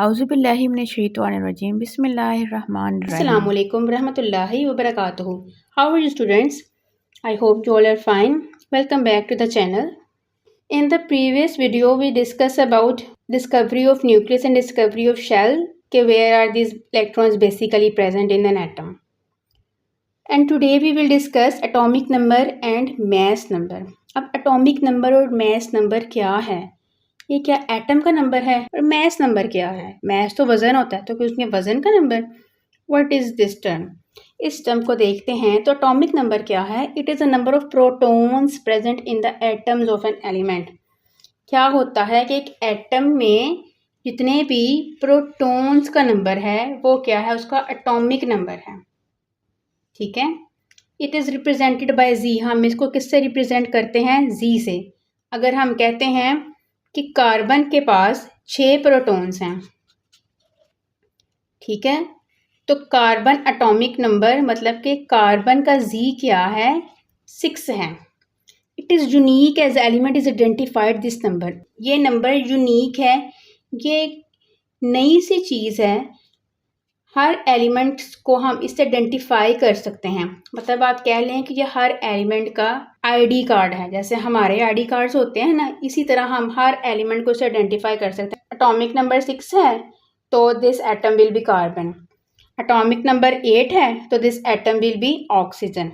औज़ुबिल्लाहि मिनश्शैतानिर्रजीम बिस्मिल्लाहिर्रहमानिर्रहीम। Assalamualaikum warahmatullahi wabarakatuh. How are you students? I hope you all are fine. Welcome back to the channel. In the previous video we discussed about discovery of nucleus and discovery of shell. Okay, where are these electrons basically present in an atom? And today we will discuss atomic number and mass number. अब atomic number और mass number क्या है? ये क्या atom का number है और mass number क्या है? मैस तो वजन होता है, तो क्या उसमें वजन का number? What is this term? इस टर्म को देखते हैं तो एटॉमिक नंबर क्या है? It is a number of protons present in the atoms of an element. क्या होता है कि एक एटम में जितने भी प्रोटॉन्स का नंबर है वो क्या है? उसका एटॉमिक नंबर है। ठीक है, it is represented by Z. हम इसको किससे रिप्रेजेंट करते हैं? जी से। अगर हम कहते हैं कि कार्बन के पास 6 प्रोटॉन्स हैं, ठीक है, तो कार्बन एटॉमिक नंबर मतलब कि कार्बन का जी क्या है? 6 है। It is unique as element is identified this number. ये नंबर यूनिक है, ये नई सी चीज़ है। हर एलिमेंट्स को हम इससे आइडेंटिफाई कर सकते हैं। मतलब आप कह लें कि ये हर एलिमेंट का आईडी कार्ड है। जैसे हमारे आईडी कार्ड्स होते हैं ना, इसी तरह हम हर एलिमेंट को इससे आइडेंटिफाई कर सकते हैं। एटॉमिक नंबर 6 है तो this atom will be carbon. Atomic number 8 है तो this atom will be oxygen.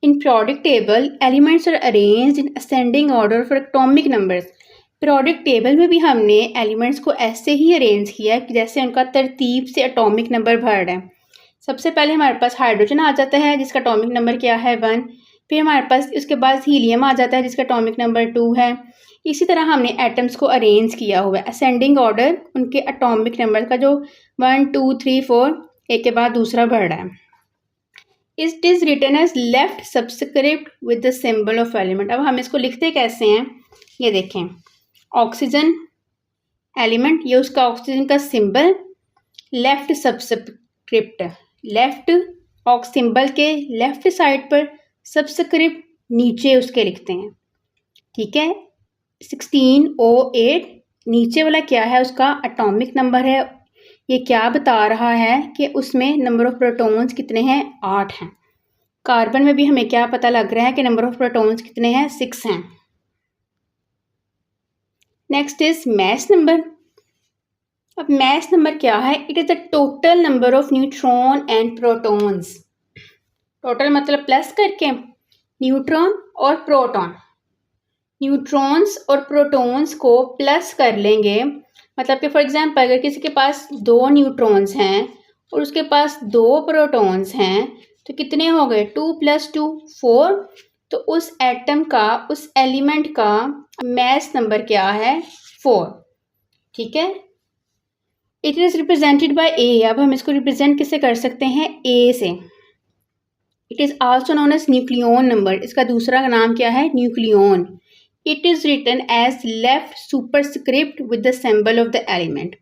In periodic table elements are arranged in ascending order for atomic numbers. Periodic table में भी हमने एलिमेंट्स को ऐसे ही अरेंज किया कि जैसे उनका तरतीब से एटॉमिक नंबर भर है। सबसे पहले हमारे पास हाइड्रोजन आ जाता है जिसका एटॉमिक नंबर क्या है? 1। फिर हमारे पास उसके बाद हीलियम आ जाता है जिसका एटॉमिक नंबर 2 है। इसी तरह हमने एटम्स को अरेंज किया हुआ है असेंडिंग ऑर्डर, उनके एटॉमिक नंबर का जो 1 2 3 4 एक के बाद दूसरा बढ़ रहा है। It is written as left subscript with the symbol of element. अब हम इसको लिखते कैसे हैं? ये देखें, ऑक्सीजन एलिमेंट, ये उसका ऑक्सीजन का symbol, left subscript, left ox symbol के लेफ्ट साइड पर, सबस्क्रिप्ट नीचे उसके लिखते हैं। ठीक है, 16O8 नीचे वाला क्या है? उसका एटॉमिक नंबर है। ये क्या बता रहा है कि उसमें नंबर ऑफ प्रोटॉन्स कितने हैं? 8 हैं। कार्बन में भी हमें क्या पता लग रहा है कि नंबर ऑफ प्रोटॉन्स कितने हैं? 6 हैं। Next is mass number. अब मैस नंबर क्या है? It is the total number of neutron and protons. Total मतलब प्लस करके, न्यूट्रॉन और प्रोटॉन, न्यूट्रॉन्स और प्रोटॉन्स को प्लस कर लेंगे। मतलब कि फॉर एग्जांपल अगर किसी के पास 2 न्यूट्रॉन्स हैं और उसके पास 2 प्रोटॉन्स हैं तो कितने हो गए? 2 + 2 4। तो उस एटम का, उस एलिमेंट का मैस नंबर क्या है? 4। ठीक है, इट इज़ रिप्रेजेंटेड बाय ए। अब हम इसको रिप्रेजेंट किससे कर सकते हैं? ए से। It is also known as nucleon number. इसका दूसरा नाम क्या है? Nucleon. It is written as left superscript with the symbol of the element.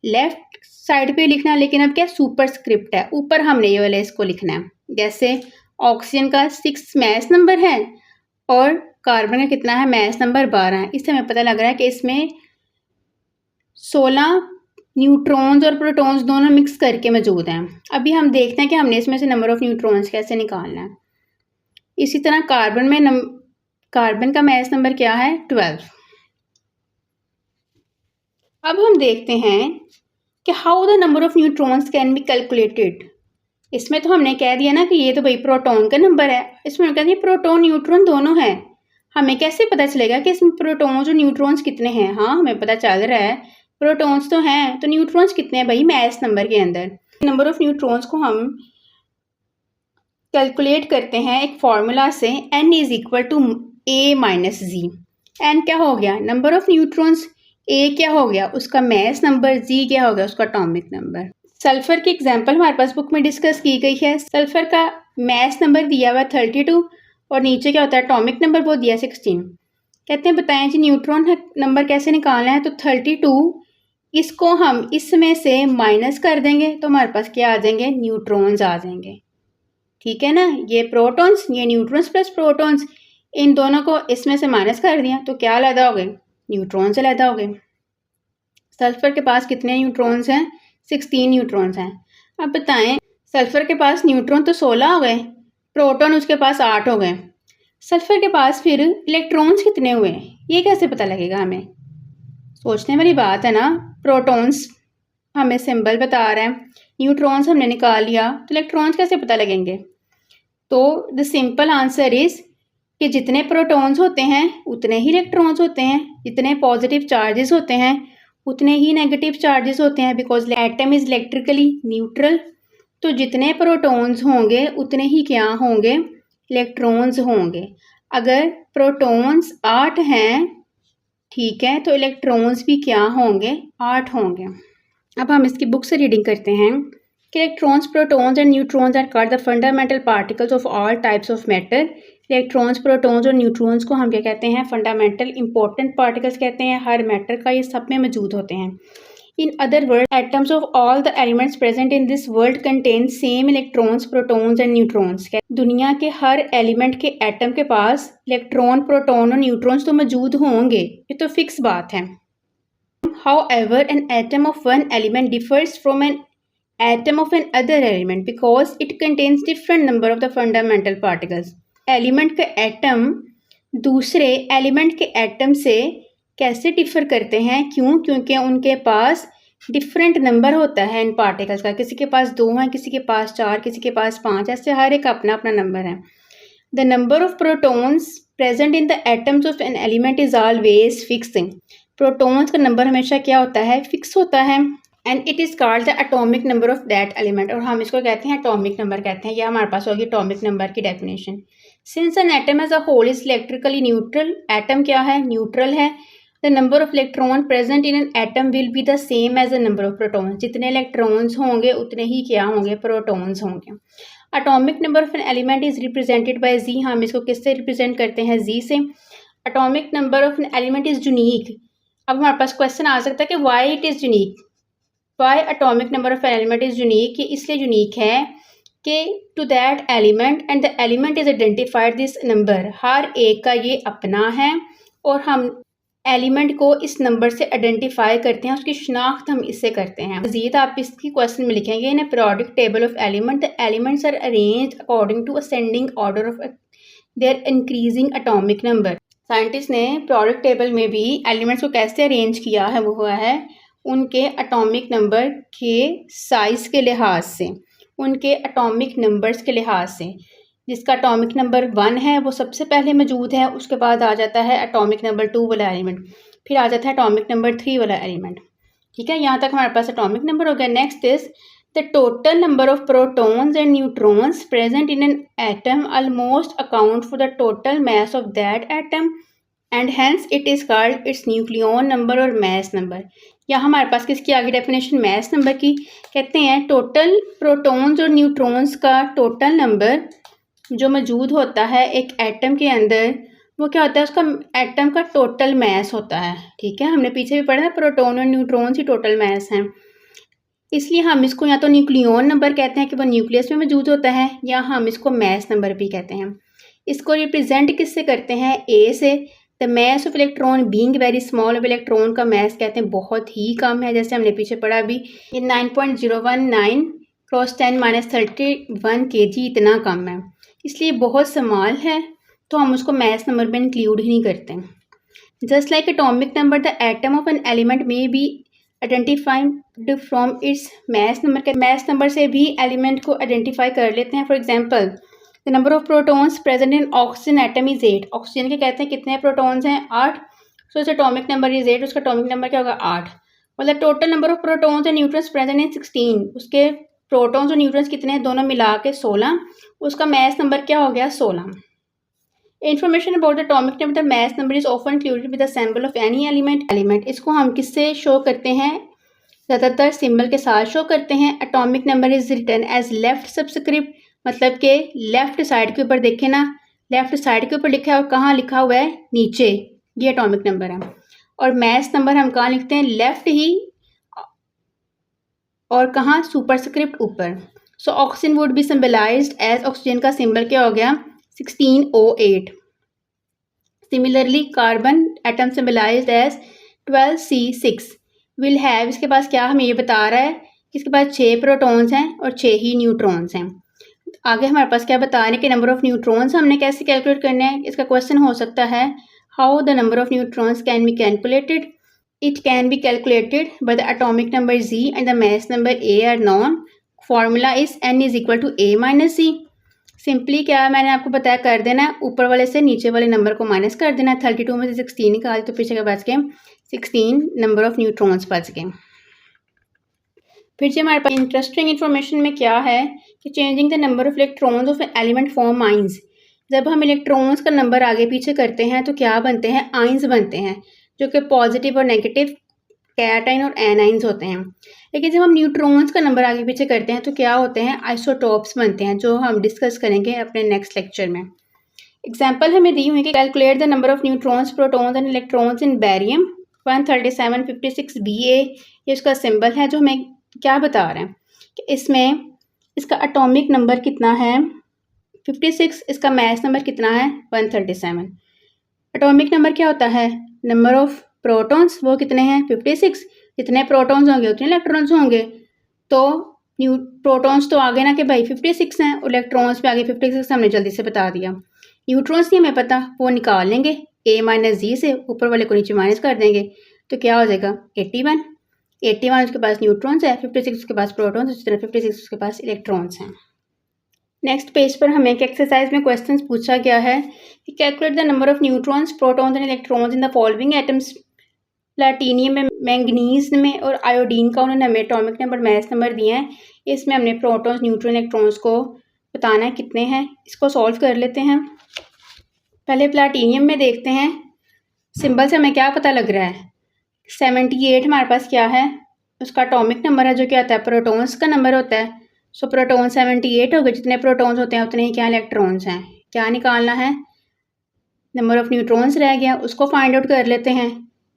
Left side पे लिखना, लेकिन अब क्या सुपरस्क्रिप्ट है, ऊपर हमने ये वाला इसको लिखना है। जैसे ऑक्सीजन का 6 मैस नंबर है और कार्बन का कितना है? मैस नंबर 12 है। इससे हमें पता लग रहा है कि इसमें 16 न्यूट्रॉन्स और प्रोटॉन्स दोनों मिक्स करके मौजूद हैं। अभी हम देखते हैं कि हमने इसमें से नंबर ऑफ न्यूट्रॉन्स कैसे निकालना है। इसी तरह कार्बन का मैस नंबर क्या है? 12। अब हम देखते हैं कि how the number of neutrons can be calculated. इसमें तो हमने कह दिया ना कि ये तो भाई प्रोटॉन का नंबर है। इसमें हम कहते हैं प्रोटॉन न्यूट्रॉन दोनों हैं। हमें कैसे पता चलेगा कि इसमें प्रोटॉन्स और न्यूट्रॉन्स कितने हैं? हाँ, हमें पता चल रहा है प्रोटॉन्स तो हैं, तो न्यूट्रॉन्स कितने हैं भाई? मैस नंबर के अंदर नंबर ऑफ न्यूट्रॉन्स को हम कैलकुलेट करते हैं एक फॉर्मूला से, n is equal to a minus Z. n क्या हो गया? Number of neutrons. a क्या हो गया? उसका मैस नंबर। g क्या हो गया? उसका एटॉमिक नंबर। सल्फर की एग्जांपल हमारे पास बुक में डिस्कस की गई है। सल्फर का मैस नंबर दिया हुआ है 32 और नीचे क्या होता है? एटॉमिक नंबर वो दिया 16। कहते हैं बताएं जी न्यूट्रॉन नंबर कैसे निकालना है? तो 32 इसको हम इसमें से माइनस कर देंगे तो हमारे पास क्या आ जाएंगे? न्यूट्रॉन्स आ जाएंगे। ठीक है ना, ये प्रोटॉन्स, ये न्यूट्रॉन्स प्लस प्रोटॉन्स, इन दोनों को इसमें से माइनस कर दिया तो क्या अलहदा हो गए? न्यूट्रॉन्स अलहदा हो गए। सल्फ़र के पास कितने न्यूट्रॉन्स हैं? 16 न्यूट्रॉन्स हैं। अब बताएं, सल्फ़र के पास न्यूट्रॉन तो 16 हो गए, प्रोटॉन उसके पास 8 हो गए। सल्फ़र के पास फिर इलेक्ट्रॉन्स कितने हुए, ये कैसे पता लगेगा हमें? सोचने वाली बात है ना। प्रोटॉन्स हमें सिंबल बता रहा है, न्यूट्रॉन्स हमने निकाल लिया, तो इलेक्ट्रॉन्स कैसे पता लगेंगे? तो द सिंपल आंसर इज़ कि जितने प्रोटॉन्स होते हैं उतने ही इलेक्ट्रॉन्स होते हैं, जितने पॉजिटिव चार्जेस होते हैं उतने ही नेगेटिव चार्जेस होते हैं, because atom is electrically neutral. तो जितने प्रोटॉन्स होंगे उतने ही क्या होंगे? इलेक्ट्रॉन्स होंगे। अगर प्रोटॉन्स 8 हैं, ठीक है, तो इलेक्ट्रॉन्स भी क्या होंगे? 8 होंगे। अब हम इसकी बुक से रीडिंग करते हैं कि electrons, protons and neutrons are called the fundamental particles of all types of matter. Electrons, protons और न्यूट्रॉन्स को हम क्या कहते हैं? फंडामेंटल इंपॉर्टेंट पार्टिकल्स कहते हैं। हर मैटर का ये सब में मौजूद होते हैं। In other word, atoms of all the elements present in this world contain same electrons, protons and neutrons. दुनिया के हर एलिमेंट के एटम के पास इलेक्ट्रॉन, प्रोटॉन और न्यूट्रॉन्स तो मौजूद होंगे, ये तो फिक्स बात है। However, an atom of one element differs from an atom of another element because it contains different number of the fundamental particles. Element का एटम दूसरे एलिमेंट के एटम से कैसे डिफर करते हैं? क्यों? क्योंकि उनके पास डिफरेंट नंबर होता है इन पार्टिकल्स का। किसी के पास 2 हैं, किसी के पास 4, किसी के पास 5, ऐसे हर एक अपना अपना नंबर है। The number of protons present in the atoms of an element is always fixing. Protons का नंबर हमेशा क्या होता है? फिक्स होता है। And it is called the atomic number of that element, और हम इसको कहते हैं एटॉमिक नंबर कहते हैं। यह हमारे पास होगी एटॉमिक नंबर की definition. Since an atom as a whole is electrically neutral, atom क्या है? न्यूट्रल है। The number of electron present in an atom will be the same as the number of protons. जितने electrons होंगे उतने ही क्या होंगे? प्रोटॉन्स होंगे। Atomic number of an element is represented by Z. हम इसको किससे रिप्रेजेंट करते हैं? जी से। Atomic number of an element is unique. अब हमारे पास क्वेश्चन आ सकता है कि why it is unique, why atomic number of element is unique. ये इसलिए यूनिक है कि to that element and the element is identified this number. हर एक का ये अपना है और हम एलिमेंट को इस नंबर से आइडेंटिफाई करते हैं, उसकी शनाख्त हम इससे करते हैं। मज़ीद आप इसकी क्वेश्चन में लिखेंगे in a periodic table of element, the elements are arranged according to ascending order of their increasing atomic number. Scientist ने पीरियोडिक टेबल में भी एलिमेंट्स को कैसे अरेंज किया है? वो हुआ है उनके एटॉमिक नंबर के साइज़ के लिहाज से, उनके एटॉमिक नंबर्स के लिहाज से। जिसका एटॉमिक नंबर 1 है वो सबसे पहले मौजूद है, उसके बाद आ जाता है एटॉमिक नंबर 2 वाला एलिमेंट, फिर आ जाता है एटॉमिक नंबर 3 वाला एलिमेंट। ठीक है, यहाँ तक हमारे पास एटॉमिक नंबर हो गया। Next is the total number of protons and neutrons present in an atom almost account for the total mass of that atom and hence it is called its nucleon number और mass number. यहाँ हमारे पास किसकी आगे definition? Mass number की। कहते हैं total protons और neutrons का टोटल नंबर जो मौजूद होता है एक एटम के अंदर, वो क्या होता है? उसका एटम का टोटल मास होता है। ठीक है, हमने पीछे भी पढ़ा है प्रोटॉन और न्यूट्रॉन्स ही टोटल मास हैं, इसलिए हम इसको या तो न्यूक्लियन नंबर कहते हैं कि वो न्यूक्लियस में मौजूद होता है, या हम इसको मास नंबर भी कहते हैं। इसको रिप्रेजेंट किससे करते हैं? ए से। The mass of electron being very small, अब इलेक्ट्रॉन का मास कहते हैं बहुत ही कम है, जैसे हमने पीछे पढ़ा अभी, ये 9.019 क्रॉस 10⁻31 kg इतना कम है, इसलिए बहुत स्मॉल है, तो हम उसको मास नंबर में इंक्लूड ही नहीं करते। Just like atomic number, the atom of an element may be identified from its mass number. के मास नंबर से भी एलिमेंट को आइडेंटिफाई कर लेते हैं। For example, the number of protons present in oxygen atom is 8। Oxygen के कहते हैं कितने प्रोटॉन्स हैं? 8। सो इसका एटॉमिक नंबर इज 8, उसका एटॉमिक नंबर क्या होगा? 8। मतलब total number of protons and neutrons present in 16। उसके प्रोटॉन्स और न्यूट्रॉन्स कितने हैं? दोनों मिला के 16। उसका मास नंबर क्या हो गया? 16। Information about the atomic number, the mass number is often included with the symbol of any element. इसको हम किससे शो करते हैं? ज़्यादातर सिंबल के साथ शो करते हैं। Atomic number is written as left subscript, मतलब कि लेफ्ट साइड के ऊपर देखें ना, लेफ्ट साइड के ऊपर लिखा है और कहाँ लिखा हुआ है? नीचे। ये एटॉमिक नंबर है। और मास नंबर हम कहाँ लिखते हैं? लेफ्ट ही, और कहाँ? सुपरस्क्रिप्ट ऊपर। So oxygen would be symbolised as, oxygen का सिंबल क्या हो गया? 16O8. Similarly, carbon atom symbolized as 12C6. Will have, इसके पास क्या हमें ये बता रहा है कि इसके पास 6 प्रोटॉन्स हैं और 6 ही न्यूट्रॉन्स हैं। आगे हमारे पास क्या बता रहे हैं कि नंबर ऑफ़ न्यूट्रॉन्स हमने कैसे कैलकुलेट करने हैं। इसका क्वेश्चन हो सकता है how the number of neutrons can be calculated. It can be calculated by the atomic number z and the mass number a are known. Formula is n is equal to a minus c। Simply क्या मैंने आपको बताया, कर देना है ऊपर वाले से नीचे वाले नंबर को माइनस कर देना है। 32 में से 16 निकाल तो पीछे के बच गए 16 नंबर ऑफ़ न्यूट्रॉन्स बच गए। फिर से हमारे पास इंटरेस्टिंग इन्फॉर्मेशन में क्या है कि changing the number of electrons of element form ions. जब हम इलेक्ट्रॉन्स का नंबर आगे पीछे करते हैं तो क्या बनते हैं, आइंस बनते हैं, जो कि पॉजिटिव और नेगेटिव कैटाइन और एनाइंस होते हैं। लेकिन जब हम न्यूट्रॉन्स का नंबर आगे पीछे करते हैं तो क्या होते हैं, आइसोटॉप्स बनते हैं, जो हम डिस्कस करेंगे अपने नेक्स्ट लेक्चर में। एग्जाम्पल हमें दी हुई है कि calculate the number of neutrons, protons and electrons in barium 13756 Ba। ये उसका सिंबल है जो हमें क्या बता रहे हैं कि इसमें इसका एटॉमिक नंबर कितना है 56, इसका मास नंबर कितना है 137। एटॉमिक नंबर क्या होता है, नंबर ऑफ प्रोटॉन्स, वो कितने हैं 56, जितने प्रोटॉन्स होंगे उतने इलेक्ट्रॉन्स होंगे। तो न्यू प्रोटॉन्स तो आगे ना कि भाई 56 हैं, इलेक्ट्रॉन्स पे आगे 56 हमने जल्दी से बता दिया। न्यूट्रॉन्स नहीं हमें पता, वो निकाल लेंगे a माइनस जी से, ऊपर वाले को नीचे माइनस कर देंगे तो क्या हो जाएगा 81 उसके पास न्यूट्रॉन्स है, 56 उसके पास प्रोटॉन्स, उसी तरह 56 उसके पास इलेक्ट्रॉन्स हैं। नेक्स्ट पेज पर हमें एक एक्सरसाइज में क्वेश्चन पूछा गया है कि calculate the number of neutrons, protons and electrons in the following atoms. Platinum में, मैंगनीज में और आयोडीन का उन्होंने हमें एटॉमिक नंबर, मास नंबर दिए हैं। इसमें हमने प्रोटॉन्स, न्यूट्रॉन, इलेक्ट्रॉन्स को बताना है कितने हैं। इसको सॉल्व कर लेते हैं। पहले प्लैटिनियम में देखते हैं, सिंबल से हमें क्या पता लग रहा है 78 हमारे पास क्या है, उसका एटॉमिक नंबर है जो क्या होता है प्रोटॉन्स का नंबर होता है। सो प्रोटॉन 78 हो गए, जितने प्रोटॉन्स होते हैं उतने ही क्या इलेक्ट्रॉन्स हैं। क्या निकालना है, नंबर ऑफ न्यूट्रॉन्स रह गया, उसको फाइंड आउट कर लेते हैं।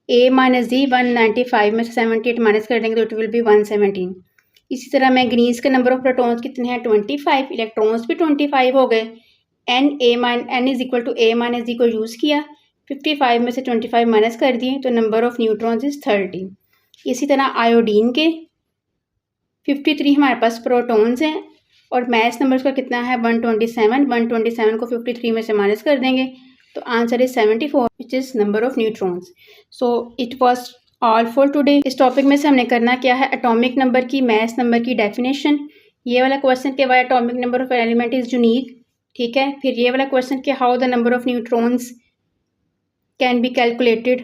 a माइनस जी 195 में से 78 माइनस कर देंगे तो इट विल बी 117। इसी तरह मैंगनीज के नंबर ऑफ प्रोटॉन्स कितने हैं 25, इलेक्ट्रॉन्स भी 25 हो गए। n is equal to a minus Z को यूज़ किया, 55 में से 25 माइनस कर दिए तो नंबर ऑफ न्यूट्रॉन्स इज 30। इसी तरह आयोडीन के 53 हमारे पास प्रोटॉन्स हैं और मास नंबर उसका कितना है 127 को 53 में से माइनस कर देंगे तो answer is 74 which is number of neutrons. So it was all for today. इस टॉपिक में से हमने करना क्या है, एटॉमिक नंबर की, मास नंबर की डेफिनेशन, ये वाला क्वेश्चन के why atomic number of element is unique, ठीक है। फिर ये वाला क्वेश्चन कि how the number of neutrons can be calculated.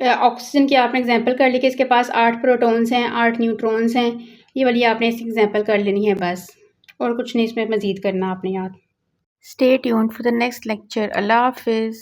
Oxygen की आपने एग्जांपल कर ली कि इसके पास 8 प्रोटॉन्स हैं, 8 न्यूट्रॉन्स हैं। ये वाली आपने इस एग्जांपल कर लेनी है बस, और कुछ नहीं इसमें मज़ीद करना आपने याद। Stay tuned for the next lecture. Allah Hafiz.